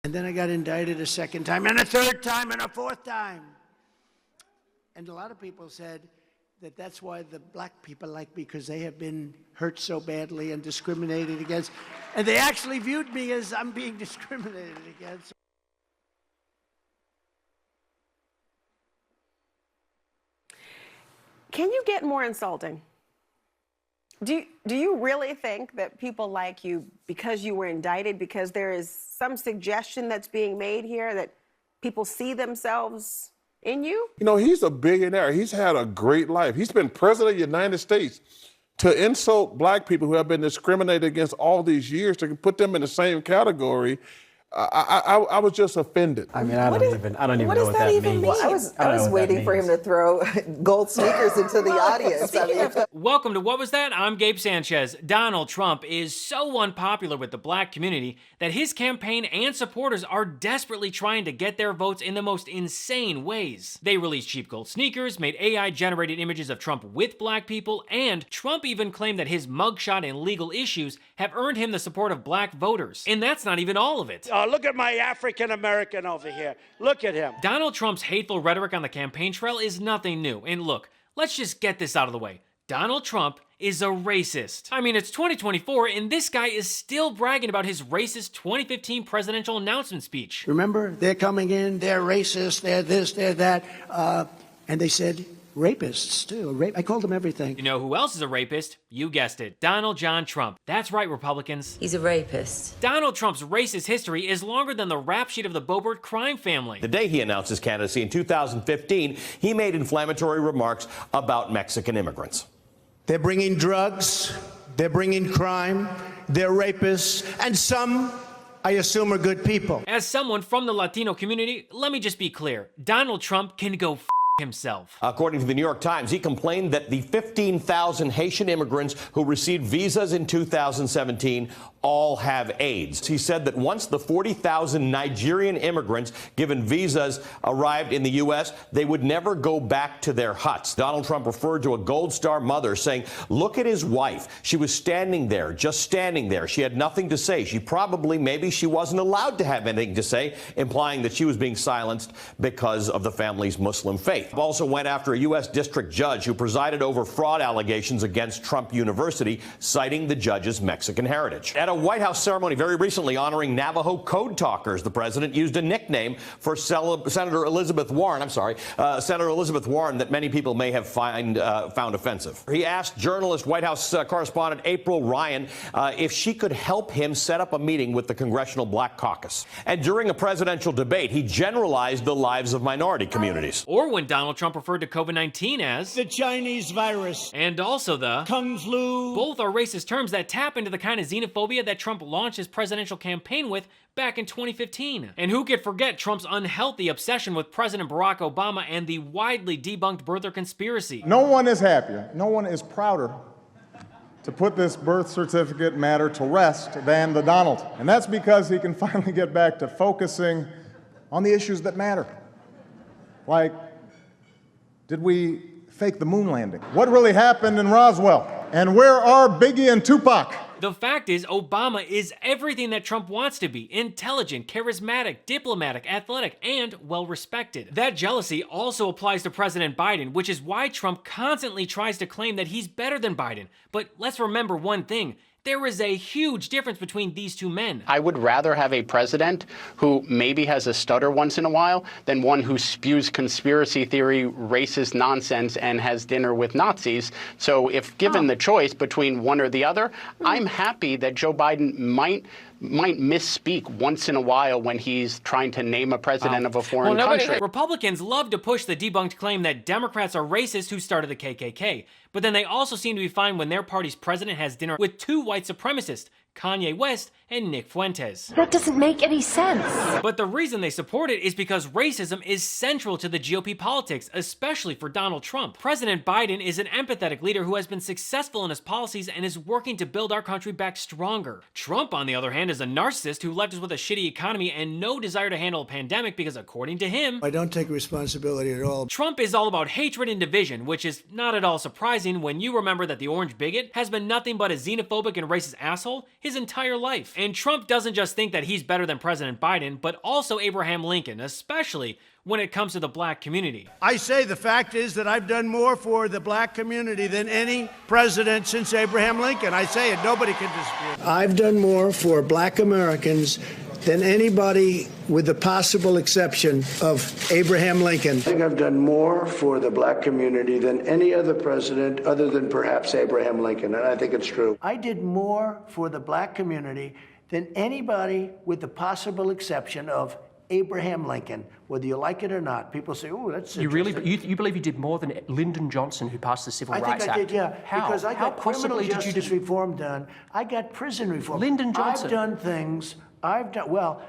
And then I got indicted a second time, and a third time, and a fourth time. And a lot of people said that that's why the black people like me, because they have been hurt so badly and discriminated against. And they actually viewed me as I'm being discriminated against. Can you get more insulting? Do you really think that people like you, because you were indicted, because there is some suggestion that's being made here that people see themselves in you? You know, he's a billionaire. He's had a great life. He's been president of the United States. To insult black people who have been discriminated against all these years, to put them in the same category, I was just offended. I mean, I don't even know what that means. Well, I was waiting for him to throw gold sneakers into the audience. I mean, Welcome to What Was That? I'm Gabe Sanchez. Donald Trump is so unpopular with the black community that his campaign and supporters are desperately trying to get their votes in the most insane ways. They released cheap gold sneakers, made AI-generated images of Trump with black people, and Trump even claimed that his mugshot and legal issues have earned him the support of black voters. And that's not even all of it. Look at my African-American over here. Look at him. Donald Trump's hateful rhetoric on the campaign trail is nothing new. And look, let's just get this out of the way. Donald Trump is a racist. I mean, it's 2024, and this guy is still bragging about his racist 2015 presidential announcement speech. Remember, they're coming in, they're racist, they're this, they're that. And they said rapists, too. I called them everything. You know who else is a rapist? You guessed it, Donald John Trump. That's right, Republicans. he's a rapist. Donald Trump's racist history is longer than the rap sheet of the Boebert crime family. The day he announced his candidacy in 2015, he made inflammatory remarks about Mexican immigrants. They're bringing drugs, they're bringing crime, they're rapists, and some, I assume, are good people. As someone from the Latino community, let me just be clear. Donald Trump can go himself. According to the New York Times, he complained that the 15,000 Haitian immigrants who received visas in 2017 all have AIDS. He said that once the 40,000 Nigerian immigrants given visas arrived in the U.S., they would never go back to their huts. Donald Trump referred to a Gold Star mother saying, look at his wife. She was standing there, just standing there. She had nothing to say. Maybe she wasn't allowed to have anything to say, implying that she was being silenced because of the family's Muslim faith. Also went after a U.S. district judge who presided over fraud allegations against Trump University, citing the judge's Mexican heritage. At a White House ceremony very recently honoring Navajo code talkers, the president used a nickname for Senator Elizabeth Warren that many people may have found offensive. He asked journalist White House correspondent April Ryan if she could help him set up a meeting with the Congressional Black Caucus. And during a presidential debate, he generalized the lives of minority communities. Or when Donald Trump referred to COVID-19 as The Chinese virus. and also the Kung flu. both are racist terms that tap into the kind of xenophobia that Trump launched his presidential campaign with back in 2015. And who could forget Trump's unhealthy obsession with President Barack Obama and the widely debunked birther conspiracy? No one is happier, no one is prouder to put this birth certificate matter to rest than the Donald. And that's because he can finally get back to focusing on the issues that matter. Like, did we fake the moon landing? What really happened in Roswell? And where are Biggie and Tupac? The fact is, Obama is everything that Trump wants to be: intelligent, charismatic, diplomatic, athletic, and well-respected. That jealousy also applies to President Biden, which is why Trump constantly tries to claim that he's better than Biden. But let's remember one thing. There is a huge difference between these two men. I would rather have a president who maybe has a stutter once in a while than one who spews conspiracy theory, racist nonsense, and has dinner with Nazis. So if given the choice between one or the other, I'm happy that Joe Biden might misspeak once in a while when he's trying to name a president of a foreign country. Republicans love to push the debunked claim that Democrats are racist who started the KKK, but then they also seem to be fine when their party's president has dinner with two white supremacists, Kanye West and Nick Fuentes. That doesn't make any sense. But the reason they support it is because racism is central to the GOP politics, especially for Donald Trump. President Biden is an empathetic leader who has been successful in his policies and is working to build our country back stronger. Trump, on the other hand, is a narcissist who left us with a shitty economy and no desire to handle a pandemic because, according to him, I don't take responsibility at all. Trump is all about hatred and division, which is not at all surprising when you remember that the orange bigot has been nothing but a xenophobic and racist asshole his entire life. And Trump doesn't just think that he's better than President Biden, but also Abraham Lincoln, especially when it comes to the black community. I say the fact is that I've done more for the black community than any president since Abraham Lincoln. I say it, nobody can dispute it. I've done more for black Americans than anybody with the possible exception of Abraham Lincoln. I think I've done more for the black community than any other president other than perhaps Abraham Lincoln, and I think it's true. I did more for the black community than anybody with the possible exception of Abraham Lincoln, whether you like it or not. People say, "Oh, that's interesting." You believe you did more than Lyndon Johnson, who passed the Civil Rights Act? I think I did, yeah. How? Because I got criminal possibly did you justice reform done. I got prison reform. Lyndon Johnson. I've done things. Well,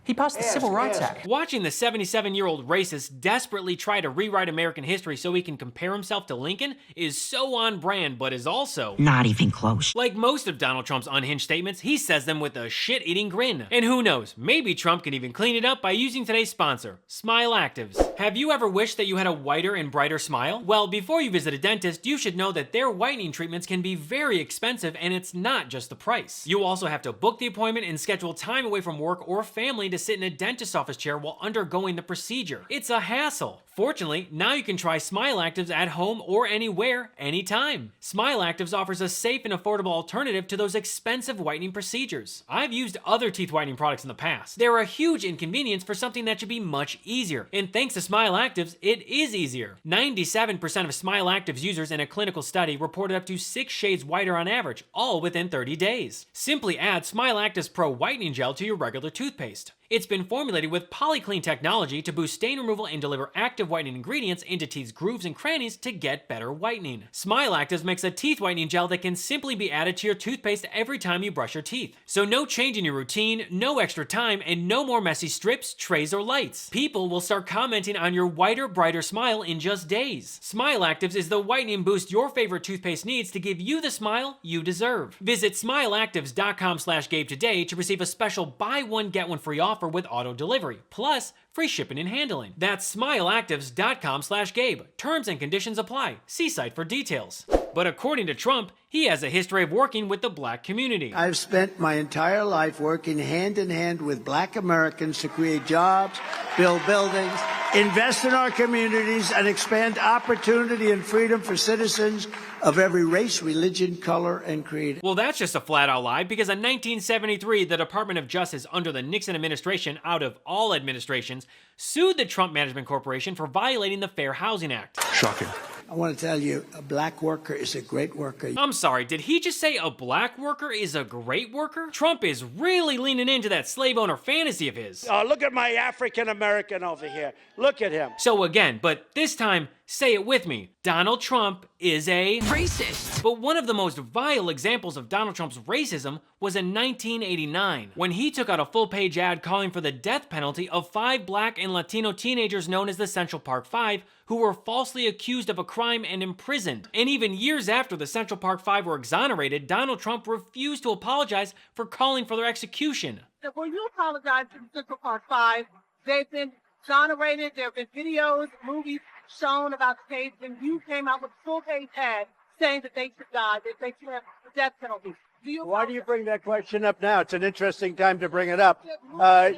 he passed the Civil Rights Act. Watching the 77-year-old racist desperately try to rewrite American history so he can compare himself to Lincoln is so on brand, but is also not even close. Like most of Donald Trump's unhinged statements, he says them with a shit-eating grin. And who knows, maybe Trump can even clean it up by using today's sponsor, Smile Actives. Have you ever wished that you had a whiter and brighter smile? Well, before you visit a dentist, you should know that their whitening treatments can be very expensive, and it's not just the price. You also have to book the appointment and schedule time away from work or family to sit in a dentist's office chair while undergoing the procedure. It's a hassle. Fortunately, now you can try Smile Actives at home or anywhere, anytime. Smile Actives offers a safe and affordable alternative to those expensive whitening procedures. I've used other teeth whitening products in the past. They're a huge inconvenience for something that should be much easier. And thanks to Smile Actives, it is easier. 97% of Smile Actives users in a clinical study reported up to 6 shades whiter on average, all within 30 days. Simply add Smile Actives Pro Whitening Gel to your regular toothpaste. It's been formulated with polyclean technology to boost stain removal and deliver active whitening ingredients into teeth's grooves and crannies to get better whitening. Smile Actives makes a teeth whitening gel that can simply be added to your toothpaste every time you brush your teeth. So no change in your routine, no extra time, and no more messy strips, trays, or lights. People will start commenting on your whiter, brighter smile in just days. Smile Actives is the whitening boost your favorite toothpaste needs to give you the smile you deserve. Visit smileactives.com/Gabe today to receive a special buy one get one free offer with auto delivery, plus free shipping and handling. That's smileactives.com/Gabe. Terms and conditions apply. See site for details. But according to Trump, he has a history of working with the black community. I've spent my entire life working hand in hand with black Americans to create jobs, build buildings, invest in our communities, and expand opportunity and freedom for citizens of every race, religion, color, and creed. Well, that's just a flat-out lie, because in 1973, the Department of Justice under the Nixon administration, out of all administrations, sued the Trump Management Corporation for violating the Fair Housing Act. Shocking. I want to tell you, a black worker is a great worker. I'm sorry, did he just say a black worker is a great worker? Trump is really leaning into that slave owner fantasy of his. Oh, look at my African American over here. Look at him. So again, but this time, say it with me, Donald Trump is a racist. But one of the most vile examples of Donald Trump's racism was in 1989, when he took out a full-page ad calling for the death penalty of 5 black and Latino teenagers known as the Central Park 5, who were falsely accused of a crime and imprisoned. And even years after the Central Park 5 were exonerated, Donald Trump refused to apologize for calling for their execution. Will you apologize to the Central Park 5? They've been exonerated. There have been videos, movies shown about the case, and you came out with a full-page ad saying that they should die, that they should have the death penalty. Why do you bring that question up now? It's an interesting time to bring it up.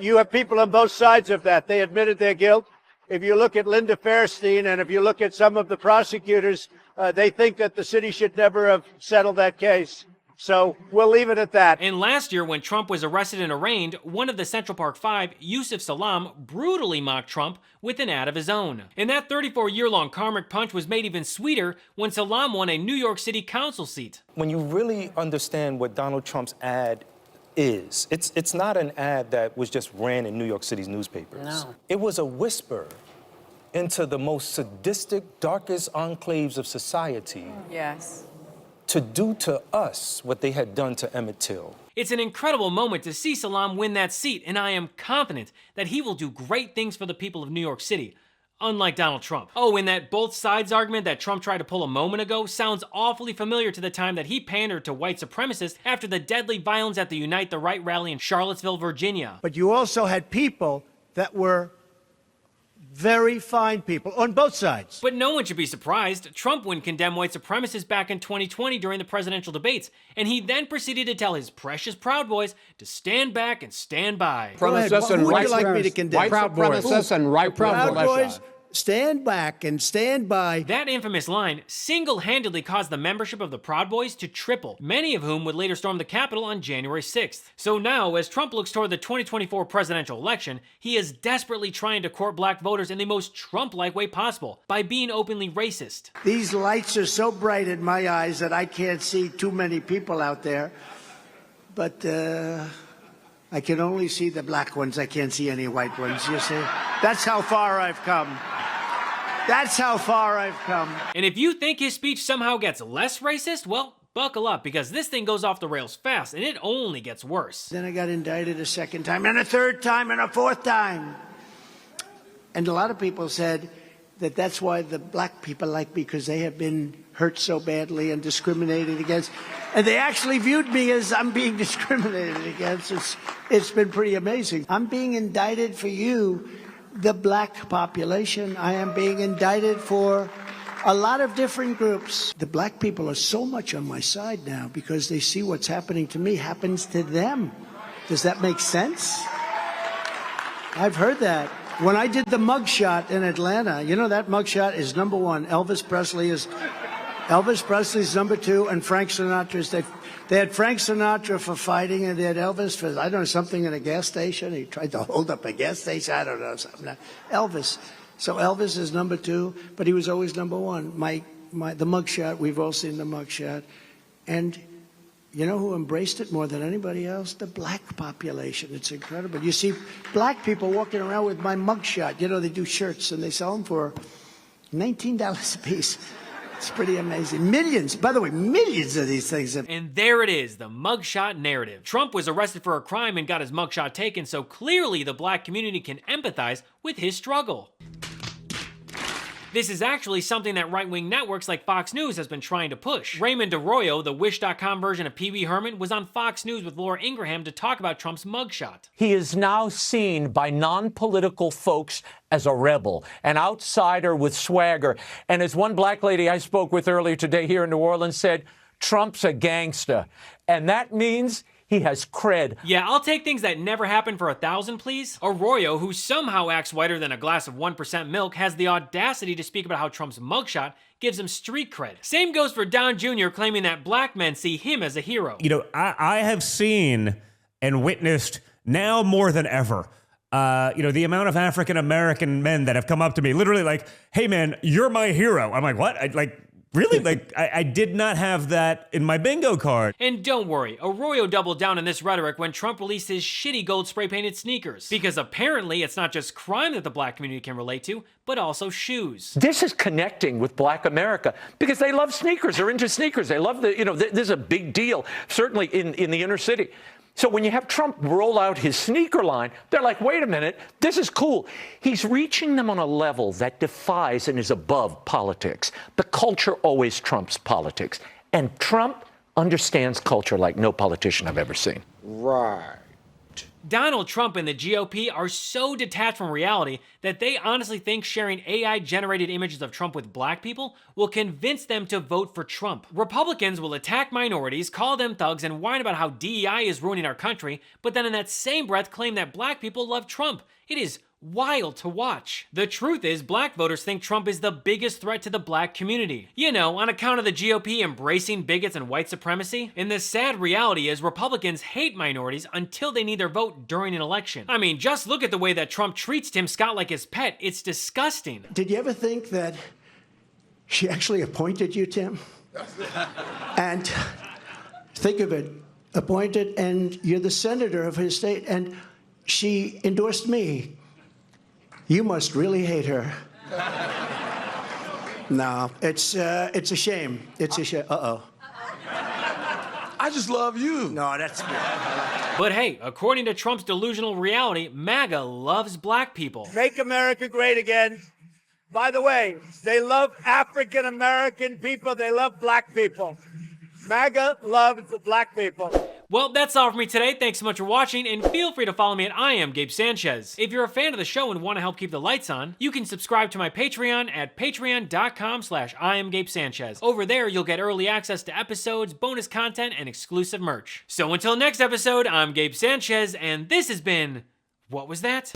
You have people on both sides of that. They admitted their guilt. If you look at Linda Fairstein and if you look at some of the prosecutors, they think that the city should never have settled that case. So we'll leave it at that. And last year, when Trump was arrested and arraigned, one of the Central Park 5, Yusuf Salaam, brutally mocked Trump with an ad of his own. And that 34-year-long karmic punch was made even sweeter when Salaam won a New York City council seat. When you really understand what Donald Trump's ad is, it's not an ad that was just ran in New York City's newspapers. No. It was a whisper into the most sadistic, darkest enclaves of society. Yes. To do to us what they had done to Emmett Till. It's an incredible moment to see Salaam win that seat, and I am confident that he will do great things for the people of New York City, unlike Donald Trump. Oh, and that both sides argument that Trump tried to pull a moment ago sounds awfully familiar to the time that he pandered to white supremacists after the deadly violence at the Unite the Right rally in Charlottesville, Virginia. But you also had people that were very fine people on both sides. But no one should be surprised. Trump wouldn't condemn white supremacists back in 2020 during the presidential debates, and he then proceeded to tell his precious Proud Boys to stand back and stand by. Who would you like me to condemn? White supremacists and right Proud Boys, stand back and stand by. That infamous line single-handedly caused the membership of the Proud Boys to triple, many of whom would later storm the Capitol on January 6th. So now, as Trump looks toward the 2024 presidential election, he is desperately trying to court black voters in the most Trump-like way possible, by being openly racist. These lights are so bright in my eyes that I can't see too many people out there. But I can only see the black ones. I can't see any white ones, you see? That's how far I've come. That's how far I've come. And if you think his speech somehow gets less racist, well, buckle up, because this thing goes off the rails fast, and it only gets worse. Then I got indicted a second time, and a third time, and a fourth time. And a lot of people said that that's why the black people like me, because they have been hurt so badly and discriminated against. And they actually viewed me as I'm being discriminated against. It's been pretty amazing. I'm being indicted for you, the black population. I am being indicted for a lot of different groups. The black people are so much on my side now because they see what's happening to me happens to them. Does that make sense? I've heard that. When I did the mugshot in Atlanta, you know that mugshot is #1. Elvis Presley's #2, and Frank Sinatra's. They had Frank Sinatra for fighting, and they had Elvis for, I don't know, something in a gas station. He tried to hold up a gas station. I don't know, something. Elvis. So Elvis is #2, but he was always #1. The mugshot, we've all seen the mugshot. And you know who embraced it more than anybody else? The black population. It's incredible. You see black people walking around with my mugshot. You know, they do shirts, and they sell them for $19 a piece. It's pretty amazing. Millions, by the way, millions of these things. And there it is, the mugshot narrative. Trump was arrested for a crime and got his mugshot taken, so clearly the black community can empathize with his struggle. This is actually something that right-wing networks like Fox News has been trying to push. Raymond Arroyo, the Wish.com version of Pee Wee Herman, was on Fox News with Laura Ingraham to talk about Trump's mugshot. He is now seen by non-political folks as a rebel, an outsider with swagger. And as one black lady I spoke with earlier today here in New Orleans said, Trump's a gangster. And that means he has cred. Yeah, I'll take things that never happened for 1,000, please. Arroyo, who somehow acts whiter than a glass of 1% milk, has the audacity to speak about how Trump's mugshot gives him street cred. Same goes for Don Jr., claiming that black men see him as a hero. You know, I have seen and witnessed now more than ever, the amount of African-American men that have come up to me, literally like, hey man, you're my hero. I'm like, what? Really? I did not have that in my bingo card. And don't worry, Arroyo doubled down on this rhetoric when Trump released his shitty gold spray-painted sneakers. Because apparently it's not just crime that the black community can relate to, but also shoes. This is connecting with black America because they love sneakers. They're into sneakers. They love this is a big deal, certainly in the inner city. So when you have Trump roll out his sneaker line, they're like, wait a minute, this is cool. He's reaching them on a level that defies and is above politics. The culture always trumps politics. And Trump understands culture like no politician I've ever seen. Right. Donald Trump and the GOP are so detached from reality that they honestly think sharing AI-generated images of Trump with black people will convince them to vote for Trump. Republicans will attack minorities, call them thugs, and whine about how DEI is ruining our country, but then in that same breath claim that black people love Trump. It is wild to watch. The truth is, black voters think Trump is the biggest threat to the black community. You know, on account of the GOP embracing bigots and white supremacy. And the sad reality is Republicans hate minorities until they need their vote during an election. I mean, just look at the way that Trump treats Tim Scott like his pet. It's disgusting. Did you ever think that she actually appointed you, Tim? And think of it, appointed, and you're the senator of his state, and she endorsed me. You must really hate her. No, it's a shame. It's a shame. Uh-oh. I just love you. No, that's good. But hey, according to Trump's delusional reality, MAGA loves black people. Make America great again. By the way, they love African-American people. They love black people. MAGA loves black people. Well, that's all for me today. Thanks so much for watching, and feel free to follow me at I Am Gabe Sanchez. If you're a fan of the show and want to help keep the lights on, you can subscribe to my Patreon at patreon.com/IamGabeSanchez. Over there, you'll get early access to episodes, bonus content, and exclusive merch. So until next episode, I'm Gabe Sanchez, and this has been... What was that?